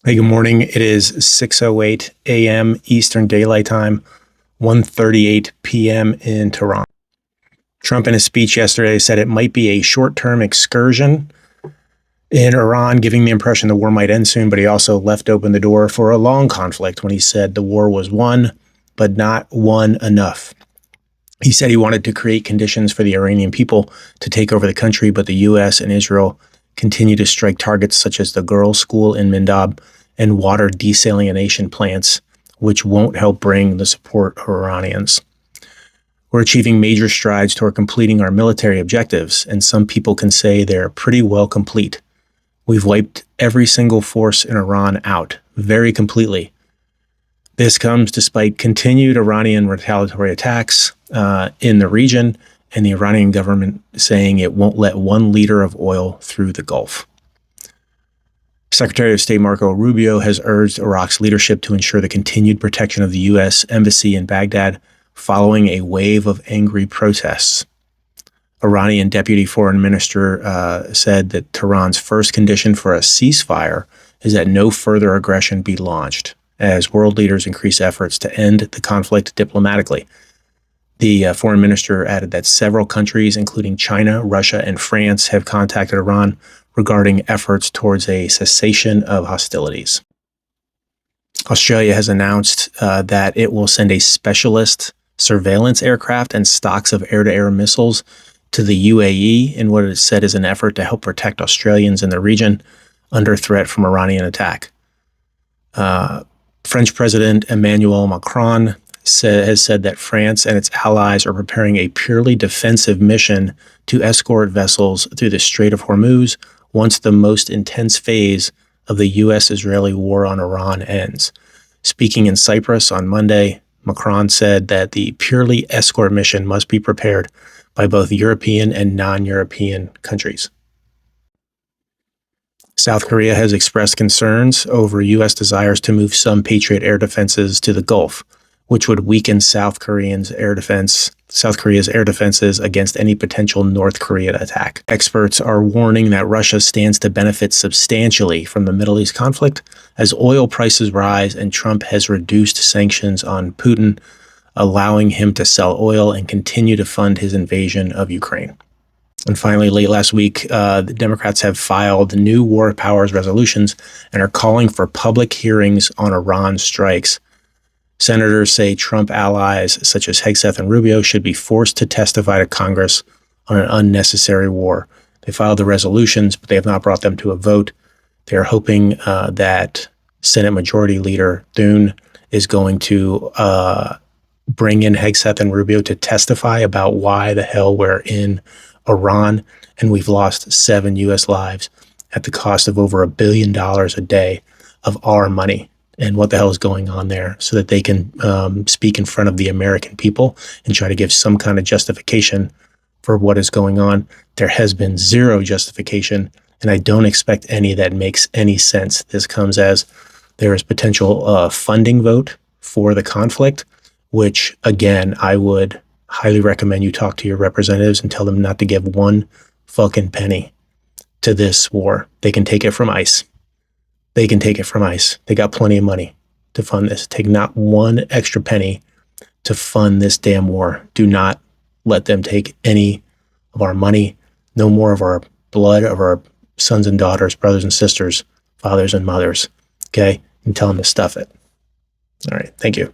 Hey, good morning. It is 6:08 a.m. Eastern Daylight Time, 1:38 p.m. in Tehran. Trump in his speech yesterday said it might be a short-term excursion in Iran, giving the impression the war might end soon, but he also left open the door for a long conflict when he said the war was won, but not won enough. He said he wanted to create conditions for the Iranian people to take over the country, but the U.S. and Israel continue to strike targets such as the girls' school in Mindab and water desalination plants, which won't help bring the support of Iranians. We're achieving major strides toward completing our military objectives, and some people can say they're pretty well complete. We've wiped every single force in Iran out, very completely. This comes despite continued Iranian retaliatory attacks in the region and the Iranian government saying it won't let 1 liter of oil through the Gulf. Secretary of State Marco Rubio has urged Iraq's leadership to ensure the continued protection of the U.S. Embassy in Baghdad following a wave of angry protests. Iranian Deputy Foreign Minister said that Tehran's first condition for a ceasefire is that no further aggression be launched, as world leaders increase efforts to end the conflict diplomatically. The foreign minister added that several countries, including China, Russia, and France, have contacted Iran regarding efforts towards a cessation of hostilities. Australia has announced that it will send a specialist surveillance aircraft and stocks of air-to-air missiles to the UAE in what it said is an effort to help protect Australians in the region under threat from Iranian attack. French President Emmanuel Macron has said that France and its allies are preparing a purely defensive mission to escort vessels through the Strait of Hormuz once the most intense phase of the U.S.-Israeli war on Iran ends. Speaking in Cyprus on Monday, Macron said that the purely escort mission must be prepared by both European and non-European countries. South Korea has expressed concerns over U.S. desires to move some Patriot air defenses to the Gulf, which would weaken South Korea's air defenses against any potential North Korean attack. Experts are warning that Russia stands to benefit substantially from the Middle East conflict as oil prices rise and Trump has reduced sanctions on Putin, allowing him to sell oil and continue to fund his invasion of Ukraine. And finally, late last week, the Democrats have filed new war powers resolutions and are calling for public hearings on Iran strikes. Senators say Trump allies such as Hegseth and Rubio should be forced to testify to Congress on an unnecessary war. They filed the resolutions, but they have not brought them to a vote. They are hoping that Senate Majority Leader Thune is going to bring in Hegseth and Rubio to testify about why the hell we're in Iran and we've lost 7 U.S. lives at the cost of over $1 billion a day of our money. And what the hell is going on there so that they can speak in front of the American people and try to give some kind of justification for what is going on. There has been zero justification, and I don't expect any that makes any sense. This comes as there is potential funding vote for the conflict, which, again, I would highly recommend you talk to your representatives and tell them not to give 1 fucking penny to this war. They can take it from ICE. They can take it from ICE. They got plenty of money to fund this. Take not 1 extra penny to fund this damn war. Do not let them take any of our money, no more of our blood, of our sons and daughters, brothers and sisters, fathers and mothers. Okay? And tell them to stuff it. All right. Thank you.